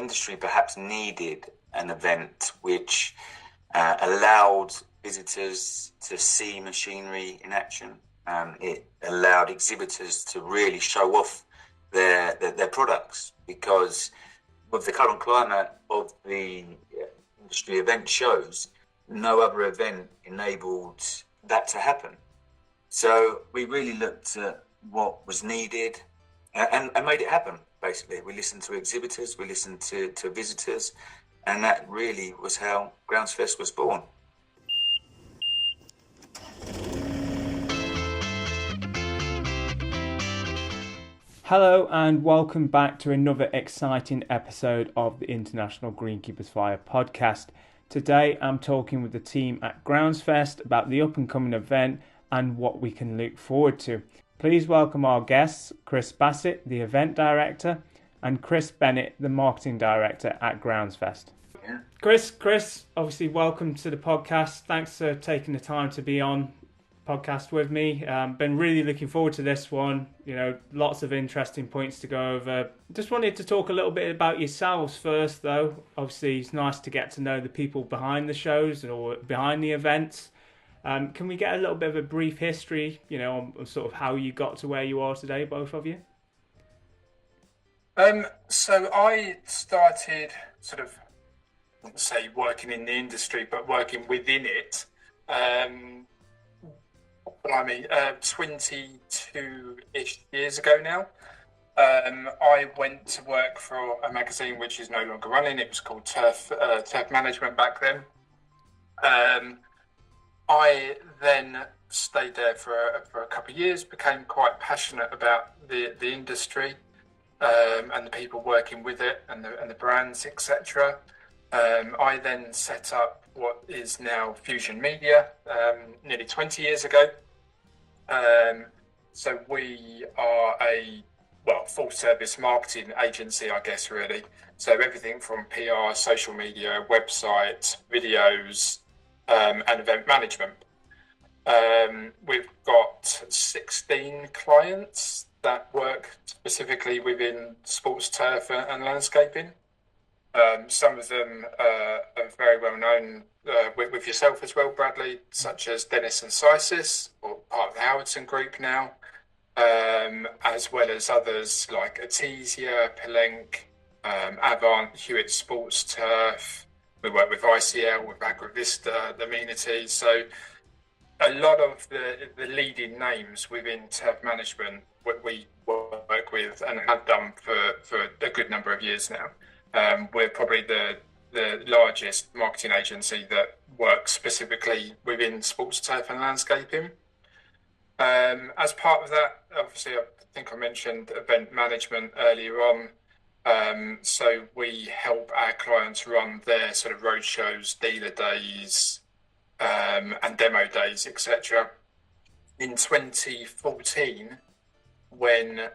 industry perhaps needed an event which allowed visitors to see machinery in action. It allowed exhibitors to really show off their products, because with the current climate of the industry event shows, no other event enabled that to happen. So we really looked at what was needed and made it happen, basically. We listened to exhibitors, we listened to visitors, and that really was how Groundsfest was born. Hello and welcome back to another exciting episode of the International Greenkeepers Fire podcast. Today I'm talking with the team at Groundsfest about the up and coming event and what we can look forward to. Please welcome our guests, Chris Bassett, the event director, and Chris Bennett, the marketing director at Groundsfest. Yeah. Chris, obviously welcome to the podcast. Thanks for taking the time to be on podcast with me. Been really looking forward to this one. You know, lots of interesting points to go over. Just wanted to talk a little bit about yourselves first, though. Obviously, it's nice to get to know the people behind the shows or behind the events. Can we get a little bit of a brief history, you know, on sort of how you got to where you are today, both of you? So I started sort of, I wouldn't say working in the industry, but working within it. 22-ish years ago now. I went to work for a magazine which is no longer running. It was called Turf Management back then. I then stayed there for a couple of years, became quite passionate about the industry and the people working with it and the brands, etc. I then set up what is now Fusion Media nearly 20 years ago. So we are a full service marketing agency, I guess, really. So everything from PR, social media, website, videos, and event management. We've got 16 clients that work specifically within sports turf and landscaping. Some of them are very well known with yourself as well, Bradley, such as Dennis and Sysis, or part of the Howardson Group now, as well as others like Artesia, Pelenk, Avant, Hewitt Sports Turf. We work with ICL, with Agravista, the Amenities. So a lot of the leading names within turf management we work with and have done for a good number of years now. We're probably the largest marketing agency that works specifically within sports turf and landscaping. As part of that, obviously, I think I mentioned event management earlier on. So we help our clients run their sort of road shows, dealer days, and demo days, etc. In 2014, when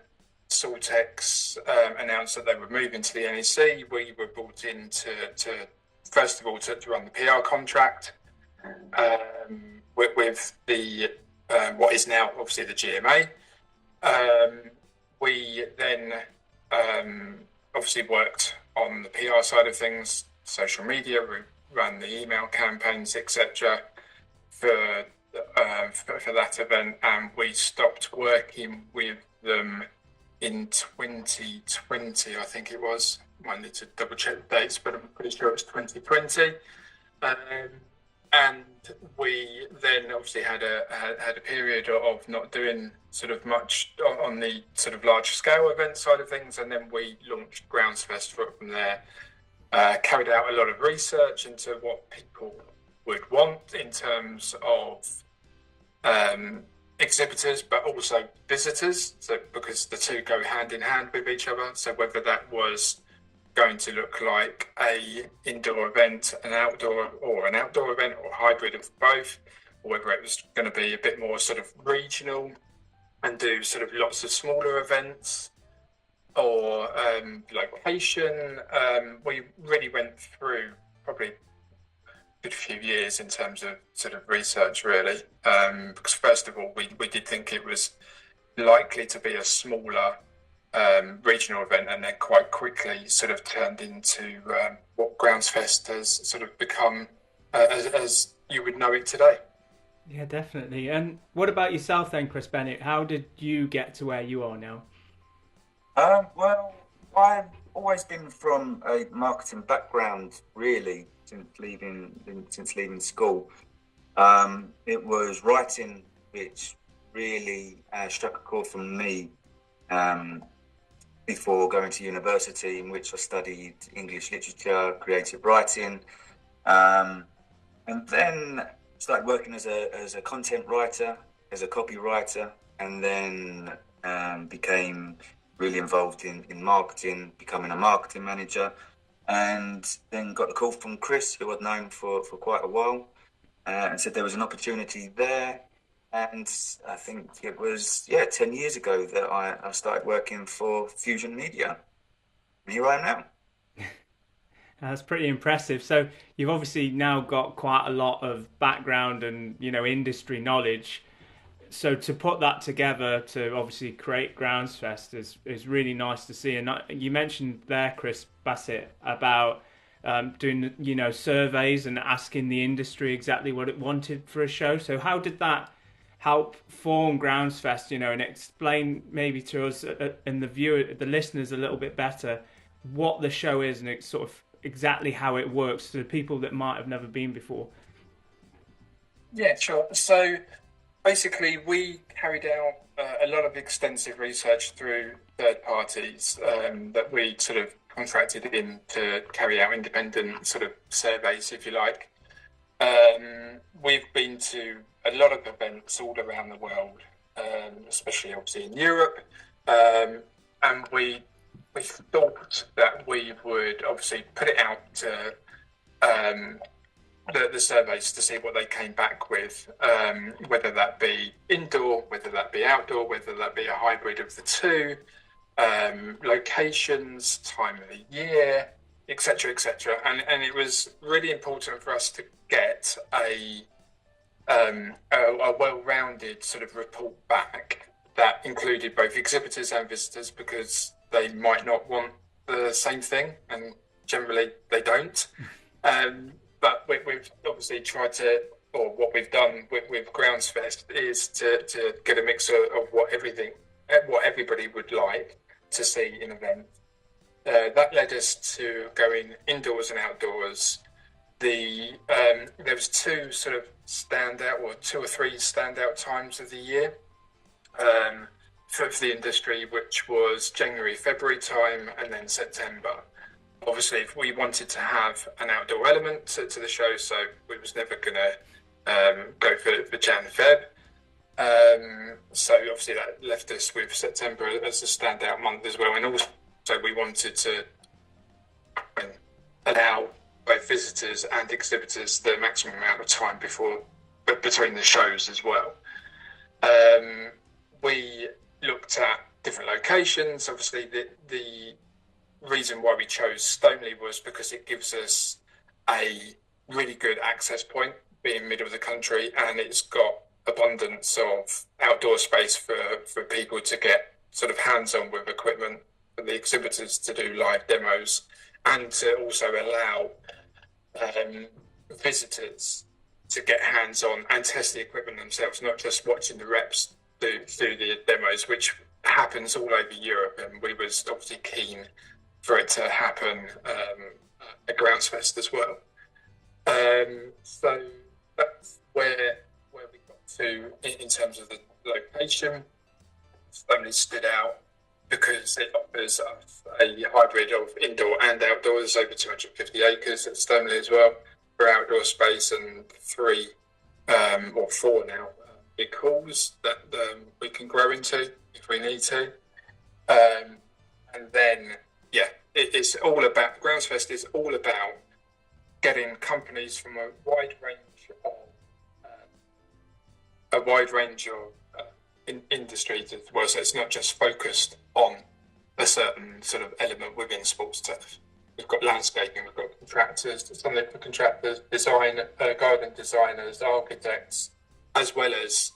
Saltex announced that they were moving to the NEC, we were brought in to first of all to run the PR contract with the what is now obviously the GMA. We then obviously worked on the PR side of things, social media. We ran the email campaigns, etc. for that event, and we stopped working with them in 2020, I think it was. I need to double check the dates, but I'm pretty sure it's 2020. And we then obviously had a period of not doing sort of much on the sort of large scale event side of things, and then we launched Groundsfest from there. Carried out a lot of research into what people would want in terms of exhibitors, but also visitors, so because the two go hand in hand with each other. So whether that was going to look like a indoor event, an outdoor event, or hybrid of both, or whether it was going to be a bit more sort of regional and do sort of lots of smaller events, or location. We really went through probably good few years in terms of sort of research, really, because first of all we did think it was likely to be a smaller regional event, and then quite quickly sort of turned into what Groundsfest has sort of become as you would know it today. Yeah, definitely. And what about yourself then, Chris Bennett? How did you get to where you are now? Well, I've always been from a marketing background, really, since leaving school. It was writing which really struck a chord for me before going to university, in which I studied English literature, creative writing, and then started working as a content writer, as a copywriter, and then became really involved in marketing, becoming a marketing manager, and then got the call from Chris, who I'd known for quite a while, and said there was an opportunity there. And I think it was, 10 years ago that I started working for Fusion Media. And here I am now. That's pretty impressive. So you've obviously now got quite a lot of background and, industry knowledge. So to put that together to obviously create Groundsfest is really nice to see. And you mentioned there, Chris Bassett, about doing, surveys and asking the industry exactly what it wanted for a show. So how did that help form Groundsfest, and explain maybe to us and the listeners a little bit better what the show is and it's sort of exactly how it works to the people that might have never been before? Yeah, sure. So basically, we carried out a lot of extensive research through third parties that we sort of contracted in to carry out independent sort of surveys, if you like. We've been to a lot of events all around the world, especially obviously in Europe, and we thought that we would obviously put it out to the surveys to see what they came back with, whether that be indoor, whether that be outdoor, whether that be a hybrid of the two, locations, time of the year, etc., etc. And it was really important for us to get a well-rounded sort of report back that included both exhibitors and visitors, because they might not want the same thing, and generally they don't. But we've obviously tried to, or what we've done with Groundsfest is to get a mix of what everybody would like to see in events. That led us to going indoors and outdoors. There was two or three standout times of the year for the industry, which was January, February time, and then September. Obviously, if we wanted to have an outdoor element to the show, so we was never going to go for Jan Feb. So obviously that left us with September as a standout month as well, and also we wanted to allow both visitors and exhibitors the maximum amount of time between the shows as well. We looked at different locations. Obviously, the reason why we chose Stoneleigh was because it gives us a really good access point, being middle of the country, and it's got abundance of outdoor space for people to get sort of hands-on with equipment, for the exhibitors to do live demos, and to also allow visitors to get hands-on and test the equipment themselves, not just watching the reps do the demos, which happens all over Europe, and we was obviously keen for it to happen at Groundsfest as well. So that's where we got to in terms of the location. Stoneleigh stood out because it offers us a hybrid of indoor and outdoor. There's over 250 acres at Stoneleigh as well for outdoor space, and 3 or 4 now big halls that we can grow into if we need to. And then, it's all about, Groundsfest is all about getting companies from a wide range of industries as well. So it's not just focused on a certain sort of element within sports turf. We've got landscaping, we've got contractors, something for contractors, garden designers, architects, as well as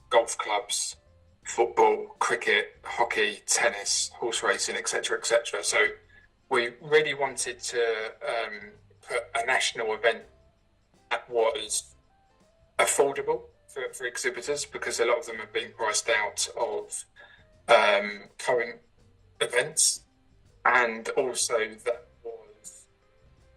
golf clubs, football, cricket, hockey, tennis, horse racing, etc., etc. So we really wanted to put a national event that was affordable for exhibitors, because a lot of them have been priced out of current events, and also that was,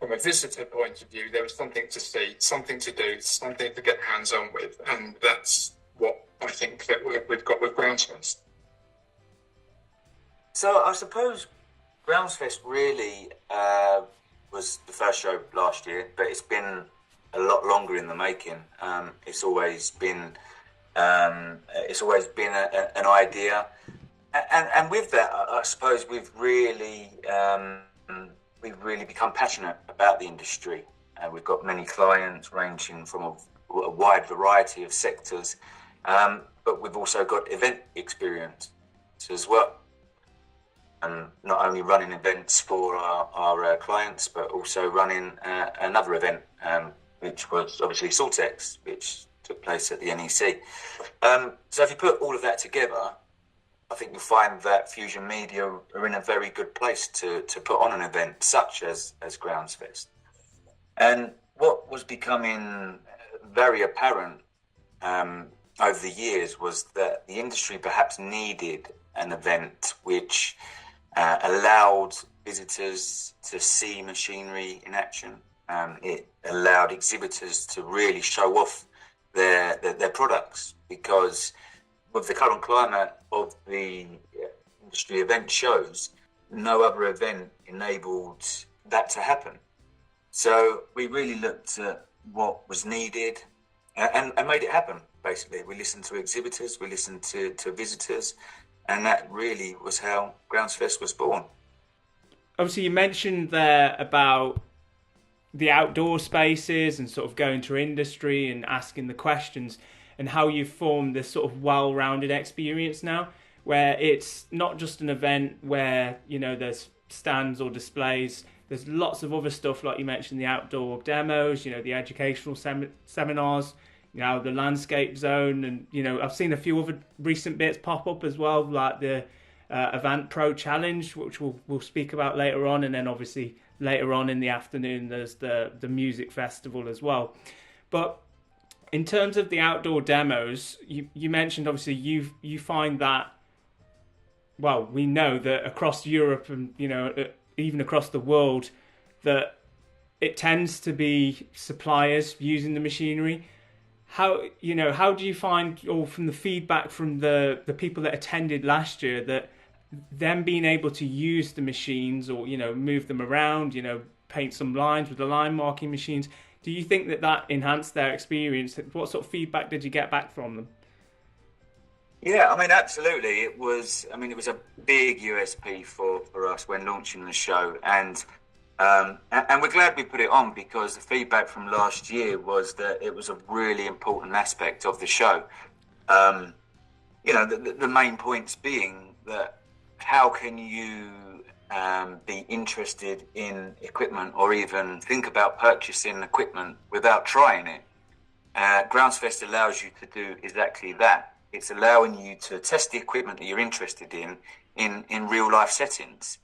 from a visitor point of view, there was something to see, something to do, something to get hands on with, and that's what I think that we've got with Groundsfest. So I suppose Groundsfest really was the first show last year, but it's been a lot longer in the making. It's always been an idea, and with that, I suppose we've really become passionate about the industry. We've got many clients ranging from a wide variety of sectors, but we've also got event experience as well. And not only running events for our clients, but also running another event, which was obviously Saltex, which took place at the NEC. So if you put all of that together, I think you'll find that Fusion Media are in a very good place to put on an event such as Groundsfest. And what was becoming very apparent over the years was that the industry perhaps needed an event which allowed visitors to see machinery in action. It allowed exhibitors to really show off their products, because with the current climate of the industry event shows, no other event enabled that to happen. So we really looked at what was needed and made it happen, basically. We listened to exhibitors, we listened to visitors, and that really was how Groundsfest was born. Obviously, you mentioned there about the outdoor spaces and sort of going to industry and asking the questions, and how you've formed this sort of well-rounded experience now, where it's not just an event where, you know, there's stands or displays. There's lots of other stuff, like you mentioned, the outdoor demos, you know, the educational seminars, you know, the landscape zone, and, you know, I've seen a few other recent bits pop up as well, like the Avant Pro Challenge, which we'll speak about later on, and then obviously later on in the afternoon there's the music festival as well. But in terms of the outdoor demos, you mentioned obviously you find that, well, we know that across Europe and, you know, even across the world, that it tends to be suppliers using the machinery. How do you find, or from the feedback from the people that attended last year, that them being able to use the machines, or, you know, move them around, you know, paint some lines with the line marking machines, do you think that enhanced their experience? What sort of feedback did you get back from them? Yeah, I mean, absolutely. It was a big USP for us when launching the show, and we're glad we put it on, because the feedback from last year was that it was a really important aspect of the show. You know, the main points being that how can you be interested in equipment, or even think about purchasing equipment, without trying it? Groundsfest allows you to do exactly that. It's allowing you to test the equipment that you're interested in real life settings.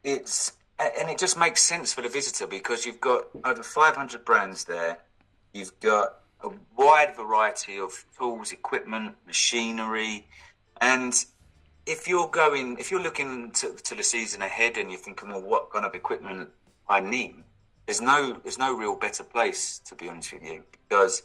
It just makes sense for the visitor, because you've got over 500 brands there. You've got a wide variety of tools, equipment, machinery, and if you're looking to the season ahead and you're thinking, well, what kind of equipment I need, there's no real better place, to be honest with you, because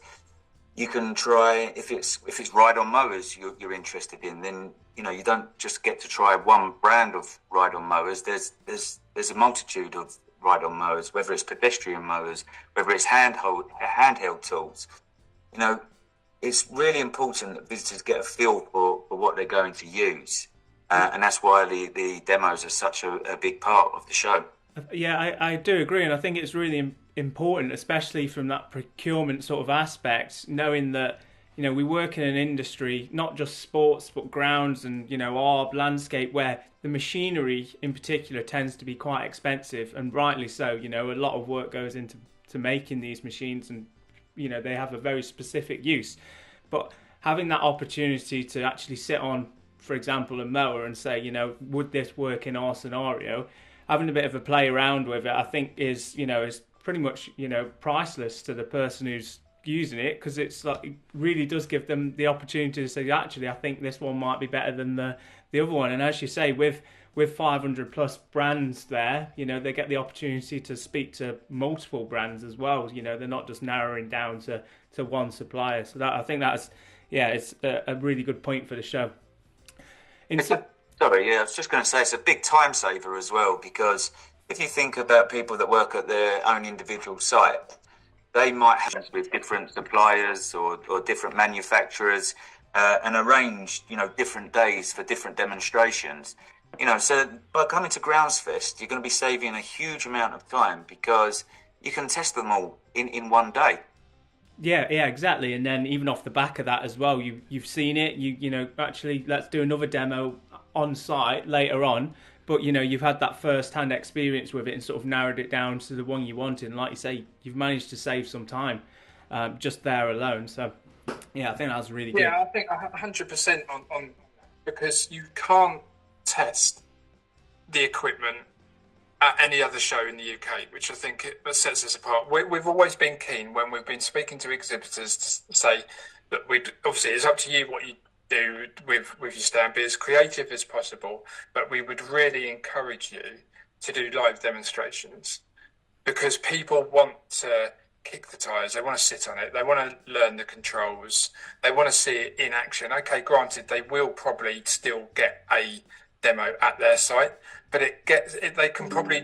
you can try, if it's ride-on mowers you're interested in, then, you know, you don't just get to try one brand of ride-on mowers. There's a multitude of ride-on mowers, whether it's pedestrian mowers, whether it's handheld tools. You know, it's really important that visitors get a feel for what they're going to use, and that's why the demos are such a big part of the show. Yeah, I do agree, and I think it's really important, especially from that procurement sort of aspect, knowing that, you know, we work in an industry, not just sports, but grounds and, you know, our landscape, where the machinery in particular tends to be quite expensive, and rightly so. You know, a lot of work goes into making these machines, and, you know, they have a very specific use. But having that opportunity to actually sit on, for example, a mower and say, you know, would this work in our scenario? Having a bit of a play around with it, I think is pretty much, you know, priceless to the person who's using it, because it's like, it really does give them the opportunity to say, actually, I think this one might be better than the other one. And as you say, with 500 plus brands there, you know, they get the opportunity to speak to multiple brands as well. You know, they're not just narrowing down to one supplier. So that, I think that's, it's a really good point for the show. Sorry, I was just going to say it's a big time saver as well, because if you think about people that work at their own individual site, they might have with different suppliers or different manufacturers and arrange, you know, different days for different demonstrations. You know, so by coming to Groundsfest, you're going to be saving a huge amount of time because you can test them all in one day. Yeah, exactly. And then even off the back of that as well, you've seen it. You know, actually, let's do another demo on site later on. But, you know, you've had that first-hand experience with it and sort of narrowed it down to the one you wanted. And like you say, you've managed to save some time just there alone. So, yeah, I think that's really good. Yeah, I think 100% on because you can't test the equipment at any other show in the UK, which I think it sets us apart. We've always been keen when we've been speaking to exhibitors to say that obviously it's up to you what you do with your stand, be as creative as possible, but we would really encourage you to do live demonstrations because people want to kick the tires, they want to sit on it, they want to learn the controls, they want to see it in action. Okay, granted, they will probably still get a demo at their site, but they can probably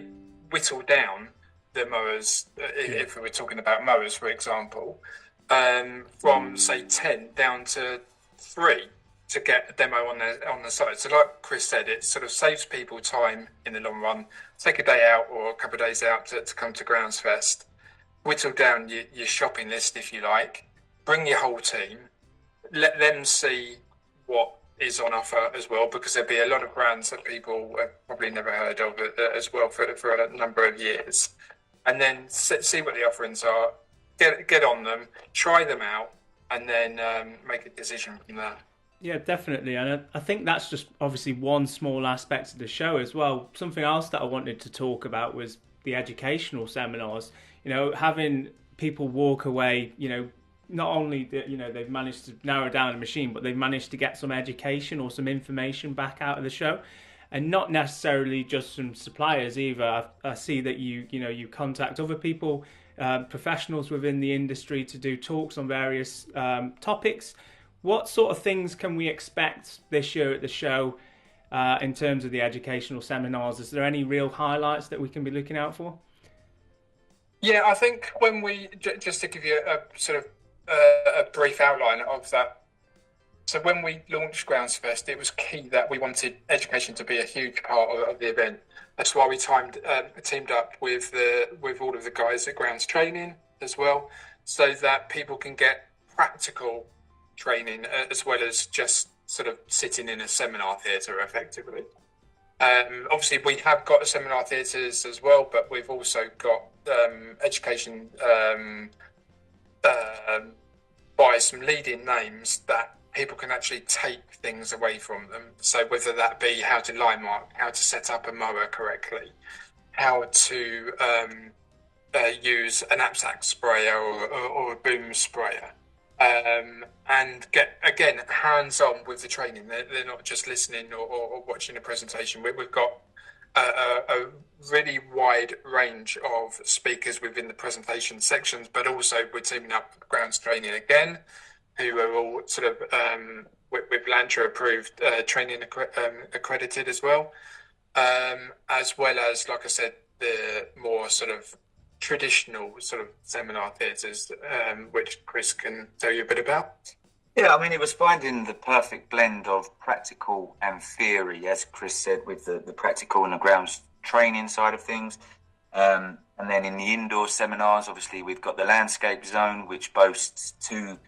whittle down the mowers, if we were talking about mowers, for example, from say 10 down to 3 to get a demo on the site. So like Chris said, it sort of saves people time in the long run. Take a day out or a couple of days out to come to Groundsfest, whittle down your shopping list, if you like, bring your whole team, let them see what is on offer as well, because there'll be a lot of brands that people have probably never heard of as well for a number of years. And then see what the offerings are, get on them, try them out, and then make a decision from there. Yeah, definitely. And I think that's just obviously one small aspect of the show as well. Something else that I wanted to talk about was the educational seminars. You know, having people walk away, you know, not only that, you know, they've managed to narrow down a machine, but they've managed to get some education or some information back out of the show. And not necessarily just from suppliers either. I see that you contact other people, professionals within the industry to do talks on various topics. What sort of things can we expect this year at the show in terms of the educational seminars? Is there any real highlights that we can be looking out for? Yeah, I think when we, just to give you a sort of a brief outline of that. So when we launched Groundsfest, it was key that we wanted education to be a huge part of the event. That's why we teamed up with all of the guys at Grounds Training as well, so that people can get practical training as well as just sort of sitting in a seminar theatre effectively. Obviously, we have got seminar theatres as well, but we've also got education by some leading names that people can actually take things away from them. So whether that be how to line mark, how to set up a mower correctly, how to use a knapsack sprayer or a boom sprayer, and get, again, hands-on with the training. They're not just listening or watching a presentation. We've got a really wide range of speakers within the presentation sections, but also we're teaming up with Grounds Training again, who are all sort of with Lantra approved training accredited as well as like I said, the more sort of traditional sort of seminar theatres, which Chris can tell you a bit about. Yeah, I mean, it was finding the perfect blend of practical and theory, as Chris said, with the practical and the grounds training side of things. And then in the indoor seminars, obviously, we've got the landscape zone, which boasts two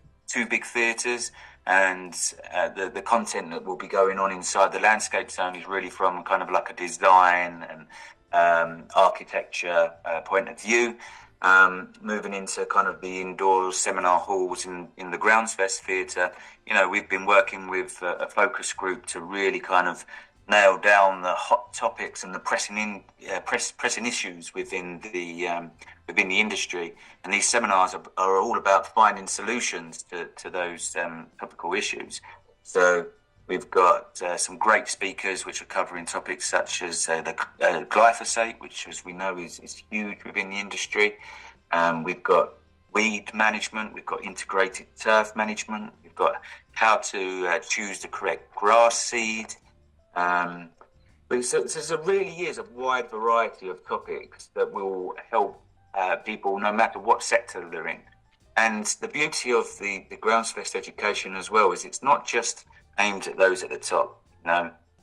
big theatres. And the content that will be going on inside the landscape zone is really from kind of like a design and architecture point of view. moving into kind of the indoor seminar halls in the Groundsfest theatre. We've been working with a focus group to really kind of nail down the hot topics and the pressing issues within the industry. And these seminars are all about finding solutions to those topical issues. So we've got some great speakers which are covering topics such as the glyphosate, which, as we know, is huge within the industry. We've got weed management, we've got integrated turf management, we've got how to choose the correct grass seed. So there really is a wide variety of topics that will help people no matter what sector they're in. And the beauty of the Groundsfest education as well is it's not just aimed at those at the top.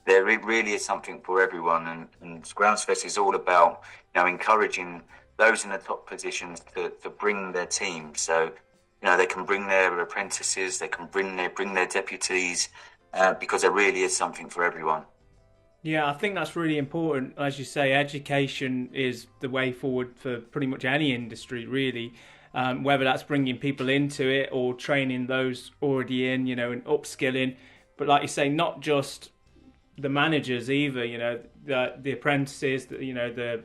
There really is something for everyone, and Groundsfest is all about encouraging those in the top positions to bring their team. So they can bring their apprentices, they can bring their deputies, because there really is something for everyone. Yeah, I think that's really important. As you say, education is the way forward for pretty much any industry, really. Whether that's bringing people into it or training those already in, and upskilling. But like you say, not just the managers either, the apprentices, the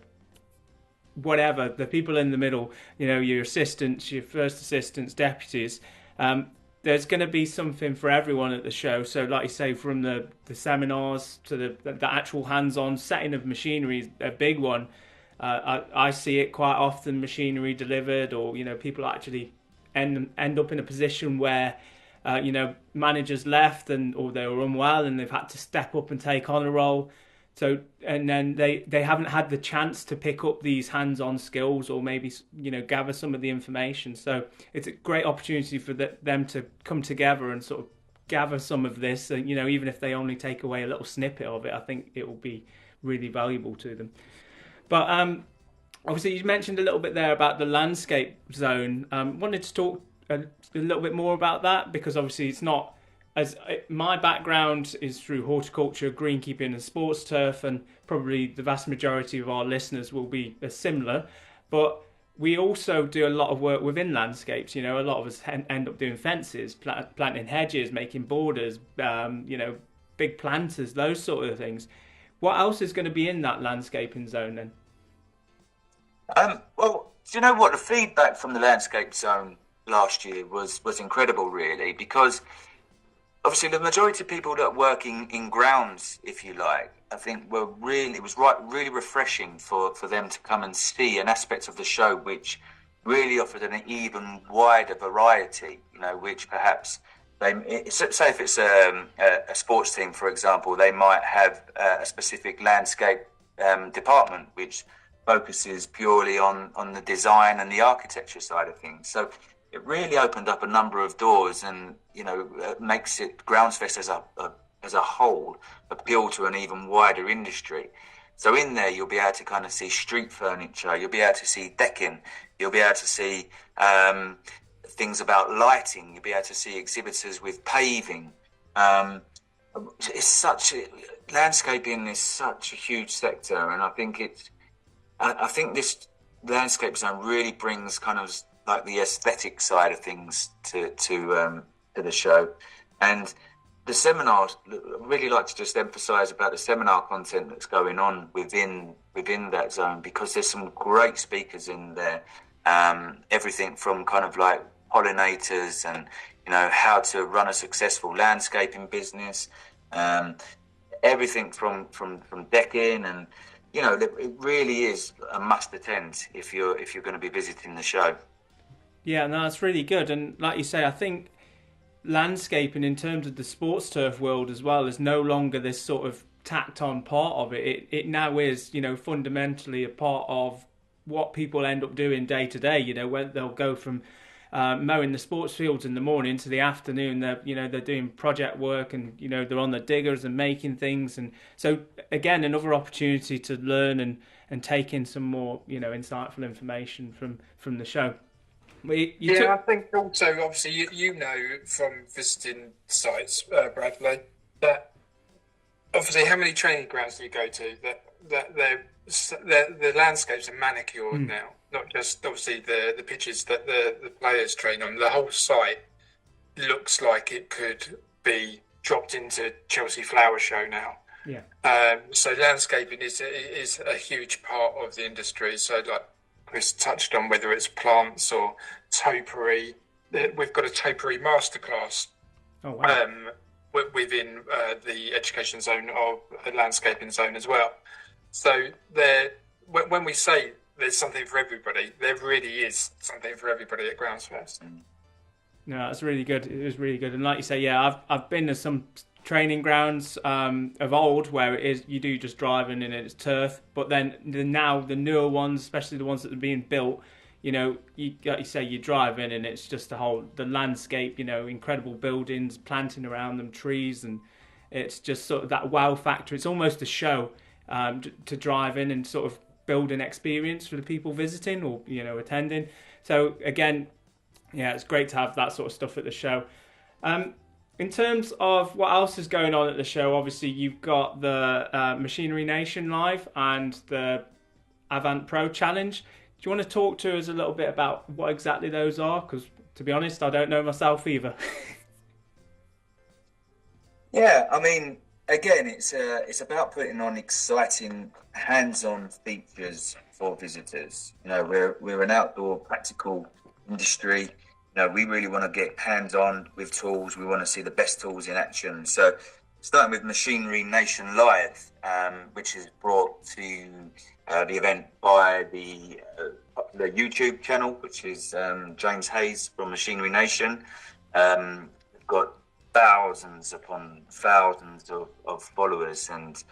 whatever, the people in the middle, your assistants, your first assistants, deputies. There's going to be something for everyone at the show. So like you say, from the seminars to the actual hands-on setting of machinery is a big one. I see it quite often, machinery delivered, or people actually end up in a position where managers left or they were unwell and they've had to step up and take on a role. So, and then they haven't had the chance to pick up these hands-on skills or maybe gather some of the information. So it's a great opportunity for them to come together and sort of gather some of this. And even if they only take away a little snippet of it, I think it will be really valuable to them. But obviously, you mentioned a little bit there about the landscape zone. Wanted to talk a little bit more about that, because obviously it's not. My background is through horticulture, greenkeeping and sports turf, and probably the vast majority of our listeners will be similar. But we also do a lot of work within landscapes. A lot of us end up doing fences, planting hedges, making borders, big planters, those sort of things. What else is going to be in that landscaping zone then? Well, do you know what? The feedback from the landscape zone last year was incredible, really, because obviously the majority of people that work in grounds, if you like, I think it was really refreshing for them to come and see an aspect of the show which really offered an even wider variety, which perhaps say if it's a sports team, for example, they might have a specific landscape department which focuses purely on the design and the architecture side of things. So it really opened up a number of doors, and makes it Groundsfest as a whole appeal to an even wider industry. So in there, you'll be able to kind of see street furniture, you'll be able to see decking, you'll be able to see things about lighting, you'll be able to see exhibitors with paving. Landscaping is such a huge sector, and I think this landscape zone really brings kind of like the aesthetic side of things to the show. And the seminars, I really like to just emphasize about the seminar content that's going on within that zone, because there's some great speakers in there. Everything from kind of like pollinators and how to run a successful landscaping business, everything from decking, and it really is a must attend if you're going to be visiting the show. Yeah, no, that's really good. And like you say, I think landscaping in terms of the sports turf world as well is no longer this sort of tacked on part of it. It now is, fundamentally a part of what people end up doing day to day, when they'll go from mowing the sports fields in the morning to the afternoon, they're doing project work, and they're on the diggers and making things. And so again, another opportunity to learn and take in some more insightful information from the show. I think also, obviously, you know from visiting sites, Bradley, that obviously how many training grounds do you go to that the landscapes are manicured now. not just obviously the pitches that the players train on. The whole site looks like it could be dropped into Chelsea Flower Show now. Yeah. So landscaping is a huge part of the industry. So like Chris touched on, whether it's plants or topiary, we've got a topiary masterclass. Oh, wow. Within the education zone of the landscaping zone as well. So when we say there's something for everybody, there really is something for everybody at Groundsfest. No, that's really good. It was really good. And like you say, yeah, I've been to some training grounds of old where it is you do just driving and it's turf, but then now the newer ones, especially the ones that are being built, you know, like you say, you drive in and it's just the landscape, you know, incredible buildings, planting around them, trees, and it's just sort of that wow factor. It's almost a show to drive in and sort of build an experience for the people visiting or, you know, attending. So again, yeah, it's great to have that sort of stuff at the show. In terms of what else is going on at the show, obviously you've got the Machinery Nation Live and the Avant Pro Challenge. Do you want to talk to us a little bit about what exactly those are? Because, to be honest, I don't know myself either. Yeah, I mean, again, it's about putting on exciting hands-on features for visitors. You know, we're an outdoor practical industry. You know, we really want to get hands-on with tools. We want to see the best tools in action. So, starting with Machinery Nation Live, which is brought to the event by the YouTube channel, which is James Hayes from Machinery Nation. We've got thousands upon thousands of followers, and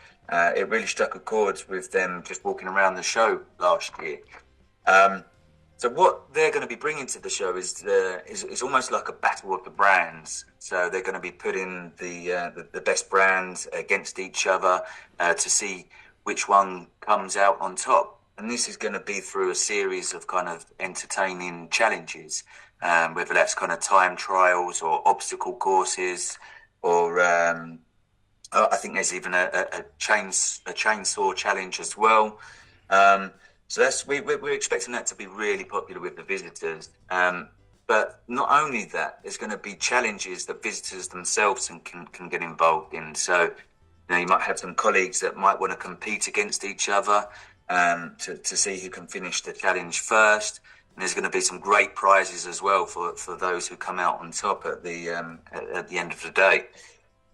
it really struck a chord with them just walking around the show last year. So what they're going to be bringing to the show is almost like a battle of the brands. So they're going to be putting the best brands against each other to see which one comes out on top. And this is going to be through a series of kind of entertaining challenges, whether that's kind of time trials or obstacle courses, or I think there's even a chainsaw challenge as well. So we're expecting that to be really popular with the visitors. But not only that, there's going to be challenges that visitors themselves can get involved in. So, you know, you might have some colleagues that might want to compete against each other to see who can finish the challenge first. And there's going to be some great prizes as well for those who come out on top at the end of the day.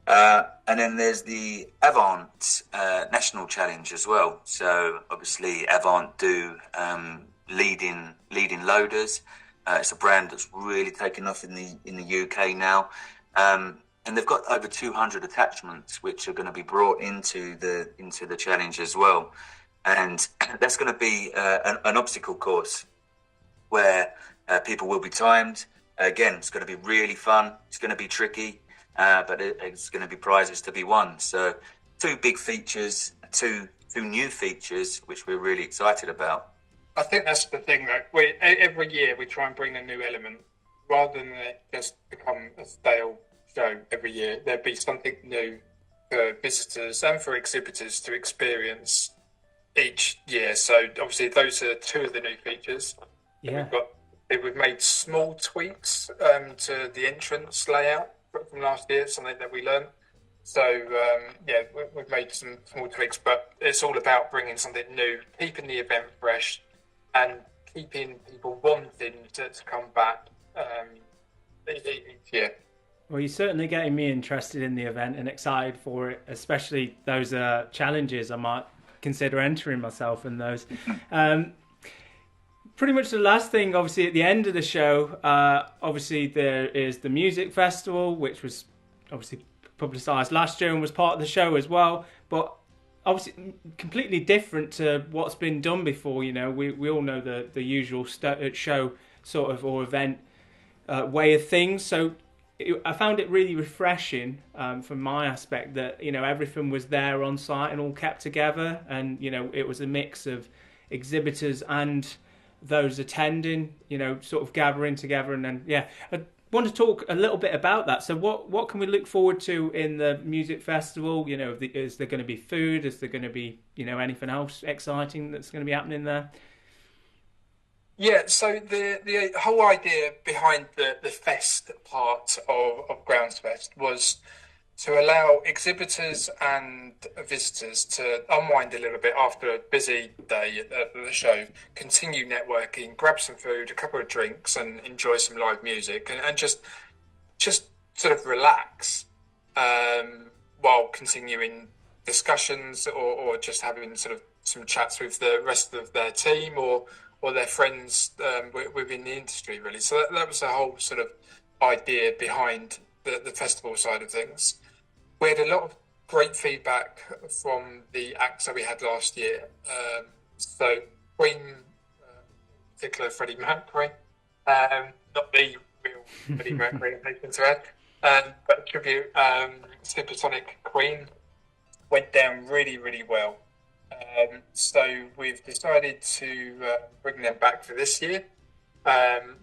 And then there's the Avant National Challenge as well. So obviously Avant do leading loaders. It's a brand that's really taken off in the UK now. And they've got over 200 attachments which are going to be brought into the challenge as well. And that's going to be an obstacle course where people will be timed. Again, it's going to be really fun. It's going to be tricky, but it's going to be prizes to be won. So 2 big features, two new features, which we're really excited about. I think that's the thing. Like every year we try and bring a new element, rather than it just become a stale show every year. There'd be something new for visitors and for exhibitors to experience each year. So obviously those are 2 of the new features. Yeah. We've made small tweaks to the entrance layout from last year, something that we learned. So we've made some small tweaks, but it's all about bringing something new, keeping the event fresh, and keeping people wanting to come back each year. Well, you're certainly getting me interested in the event and excited for it, especially those challenges. I might consider entering myself in those. Pretty much the last thing, obviously, at the end of the show, obviously there is the music festival, which was obviously publicised last year and was part of the show as well. But obviously completely different to what's been done before. You know, we all know the usual show sort of or event way of things. So I found it really refreshing from my aspect that, you know, everything was there on site and all kept together, and, you know, it was a mix of exhibitors and those attending, you know, sort of gathering together. And then, yeah, I want to talk a little bit about that. So what can we look forward to in the music festival? You know, is there going to be food? Is there going to be, you know, anything else exciting that's going to be happening there? Yeah, so the whole idea behind the fest part of Groundsfest was to allow exhibitors and visitors to unwind a little bit after a busy day at the show, continue networking, grab some food, a couple of drinks, and enjoy some live music, and just sort of relax while continuing discussions or just having sort of some chats with the rest of their team or their friends within the industry, really. So that was the whole sort of idea behind the festival side of things. We had a lot of great feedback from the acts that we had last year. So Queen, in particular Freddie Mercury, not the real Freddie Mercury, I hasten to add, but tribute Supersonic Queen went down really, really well. So we've decided to bring them back for this year.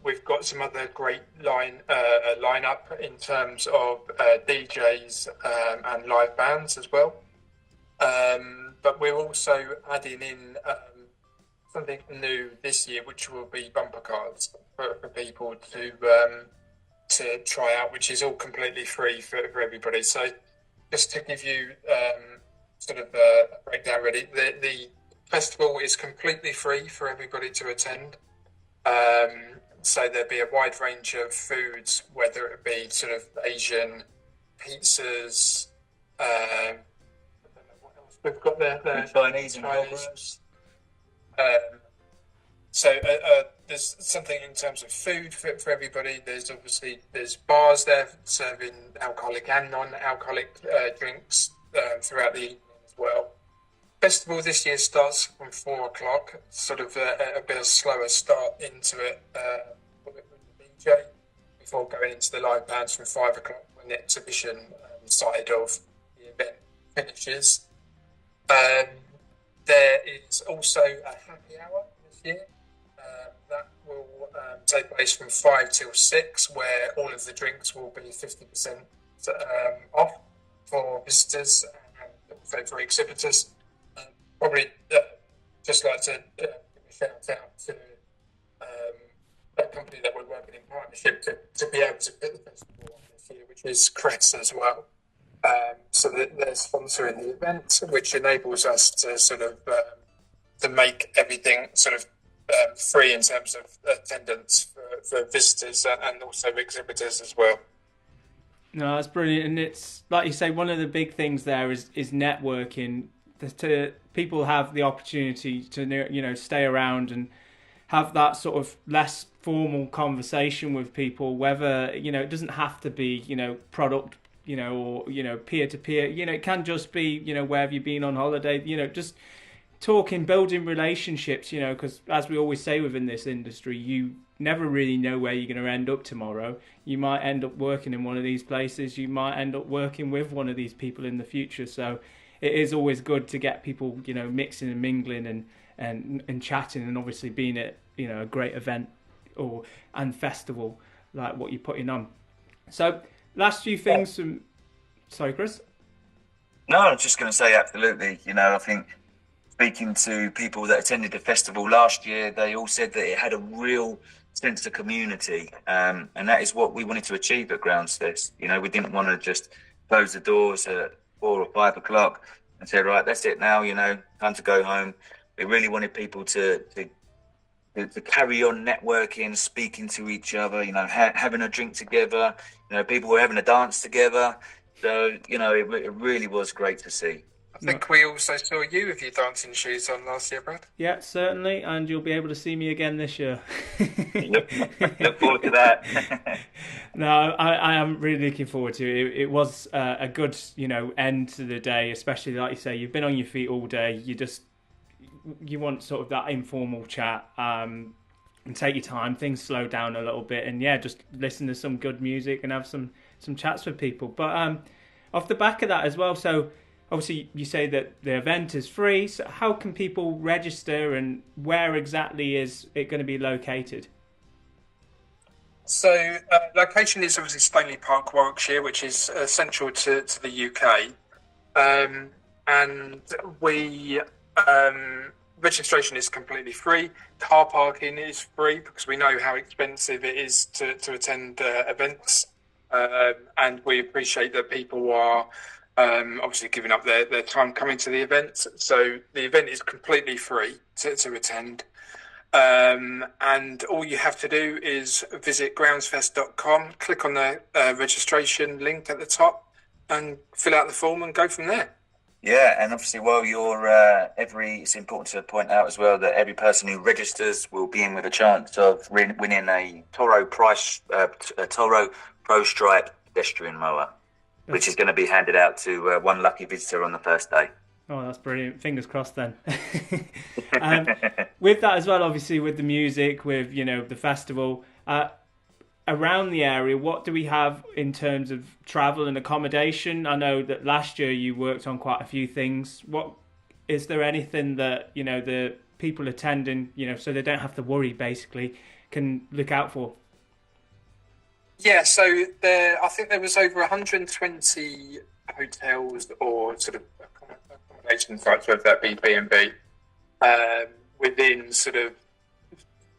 We've got some other great lineup in terms of DJs and live bands as well. But we're also adding in something new this year, which will be bumper cards for people to try out, which is all completely free for everybody. So just to give you sort of a breakdown, really, the festival is completely free for everybody to attend. So there'll be a wide range of foods, whether it be sort of Asian pizzas. I don't know what else we've got there. Chinese and Chinese. So there's something in terms of food for everybody. There's bars there serving alcoholic and non-alcoholic drinks throughout the evening as well. Festival this year starts from 4 o'clock, sort of a bit of slower start into it with the DJ before going into the live bands from 5 o'clock when the exhibition side of the event finishes. There is also a happy hour this year that will take place from 5 till 6, where all of the drinks will be 50% off for visitors and also for exhibitors. Probably just like to give a shout out to a company that we're working in partnership to be able to put the festival on this year, which is Cress as well. So that they're sponsoring the event, which enables us to sort of to make everything sort of free in terms of attendance for visitors and also exhibitors as well. No, that's brilliant, and it's like you say, one of the big things there is networking. To people have the opportunity to stay around and have that sort of less formal conversation with people, whether it doesn't have to be product or peer to peer, it can just be where have you been on holiday, just talking, building relationships, because as we always say within this industry, you never really know where you're going to end up tomorrow. You might end up working in one of these places, you might end up working with one of these people in the future, so it is always good to get people, mixing and mingling and chatting, and obviously being at, a great event and festival like what you're putting on. So, last few things from... Sorry, Chris? No, I was just going to say absolutely. I think speaking to people that attended the festival last year, they all said that it had a real sense of community, and that is what we wanted to achieve at Groundsfest. We didn't want to just close the doors at 4 or 5 o'clock and say, right, that's it now, time to go home. We really wanted people to carry on networking, speaking to each other, having a drink together, people were having a dance together. So, it really was great to see. I think we also saw you with your dancing shoes on last year, Brad. Yeah, certainly, and you'll be able to see me again this year. Look forward to that. No, I am really looking forward to it. It was a good, end to the day, especially like you say, you've been on your feet all day. You want sort of that informal chat, and take your time. Things slow down a little bit, and just listen to some good music and have some chats with people. But off the back of that as well, so obviously you say that the event is free. So how can people register, and where exactly is it going to be located? So location is obviously Stanley Park, Warwickshire, which is central to the UK, and we registration is completely free. Car parking is free because we know how expensive it is to attend events. And we appreciate that people are obviously giving up their time coming to the event. So the event is completely free to attend. And all you have to do is visit groundsfest.com, click on the registration link at the top and fill out the form and go from there. Yeah, and obviously while you're it's important to point out as well that every person who registers will be in with a chance of winning a Toro Pro Stripe pedestrian mower, which is going to be handed out to one lucky visitor on the first day. Oh, that's brilliant. Fingers crossed then. With that as well, obviously with the music, with, you know, the festival, around the area, what do we have in terms of travel and accommodation? I know that last year you worked on quite a few things. What is there anything that, you know, the people attending, you know, so they don't have to worry, basically, can look out for? Yeah, so I think there was over 120 hotels or sort of accommodation sites, whether that be B&B, within sort of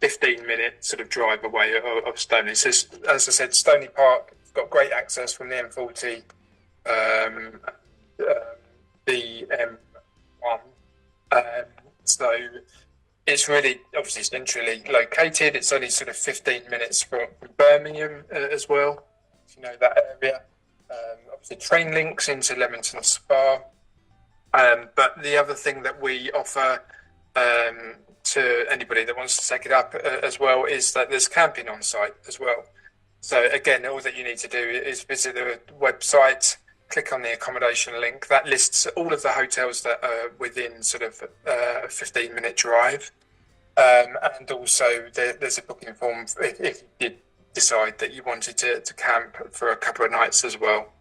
15-minute sort of drive away of Stoney. So, as I said, Stoney Park has got great access from the M40, the M1. So it's really obviously centrally located. It's only sort of 15 minutes from Birmingham as well, if you know that area. Obviously train links into Leamington Spa. But the other thing that we offer to anybody that wants to take it up as well is that there's camping on site as well. So again, all that you need to do is visit the website, click on the accommodation link. That lists all of the hotels that are within sort of a 15-minute drive. And also there's a booking form if you did decide that you wanted to camp for a couple of nights as well.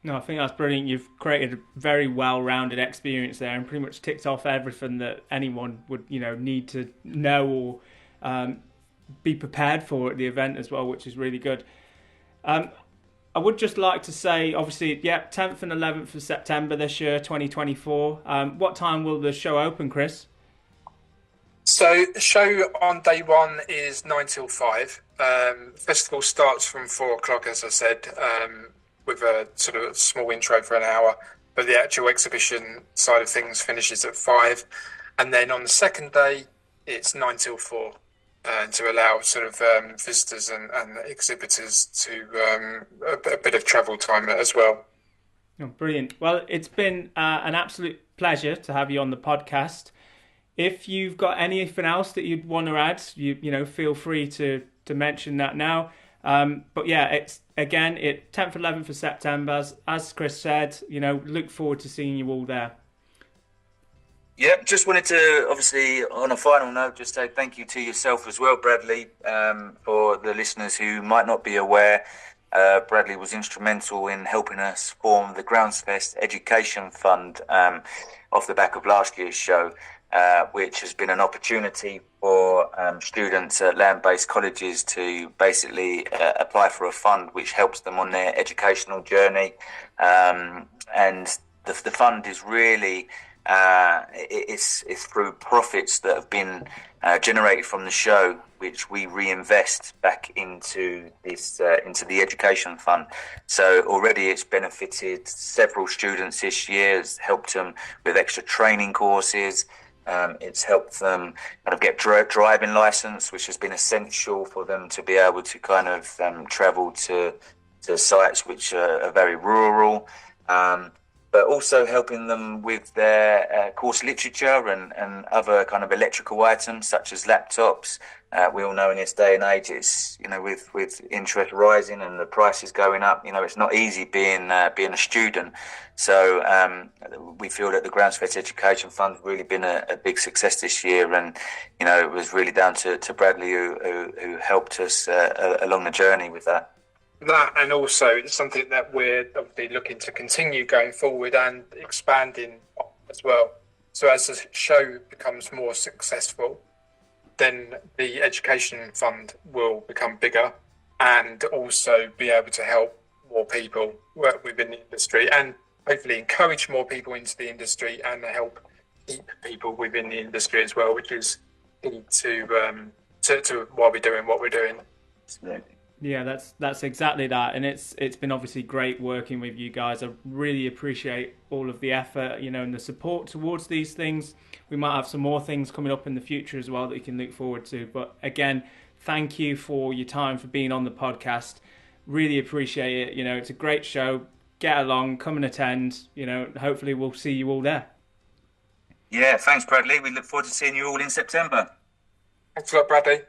No, I think that's brilliant. You've created a very well-rounded experience there and pretty much ticked off everything that anyone would, you know, need to know or be prepared for at the event as well, which is really good. I would just like to say, obviously, 10th and 11th of September this year, 2024. What time will the show open, Chris? So the show on day one is 9 till 5. The festival starts from 4 o'clock, as I said, with a sort of small intro for an hour, but the actual exhibition side of things finishes at 5. And then on the second day, it's 9 till 4 to allow sort of visitors and exhibitors to a bit of travel time as well. Oh, brilliant. Well, it's been an absolute pleasure to have you on the podcast. If you've got anything else that you'd want to add, you know, feel free to mention that now. But yeah, it's again, 10th, 11th of September. As Chris said, you know, look forward to seeing you all there. Yeah, just wanted to, obviously, on a final note, just say thank you to yourself as well, Bradley. For the listeners who might not be aware, Bradley was instrumental in helping us form the Groundsfest Education Fund off the back of last year's show, which has been an opportunity for students at land-based colleges to basically apply for a fund which helps them on their educational journey. And the fund is really... it's through profits that have been generated from the show, which we reinvest back into into the education fund. So already it's benefited several students this year. It's helped them with extra training courses. It's helped them kind of get driving license, which has been essential for them to be able to kind of travel to sites which are very rural. But also helping them with their course literature and other kind of electrical items such as laptops. We all know in this day and age, it's, you know, with interest rising and the prices going up, you know, it's not easy being a student. So we feel that the Groundsfest Education Fund's really been a big success this year, and you know, it was really down to Bradley who helped us along the journey with that. That, and also it's something that we're obviously looking to continue going forward and expanding as well. So as the show becomes more successful, then the education fund will become bigger and also be able to help more people work within the industry and hopefully encourage more people into the industry and help keep people within the industry as well, which is key to why we're doing what we're doing. Absolutely. Yeah, that's exactly that, and it's been obviously great working with you guys. I really appreciate all of the effort, and the support towards these things. We might have some more things coming up in the future as well that you can look forward to. But again, thank you for your time, for being on the podcast. Really appreciate it. It's a great show. Get along, come and attend. Hopefully we'll see you all there. Yeah, thanks, Bradley. We look forward to seeing you all in September. Thanks a lot, Bradley.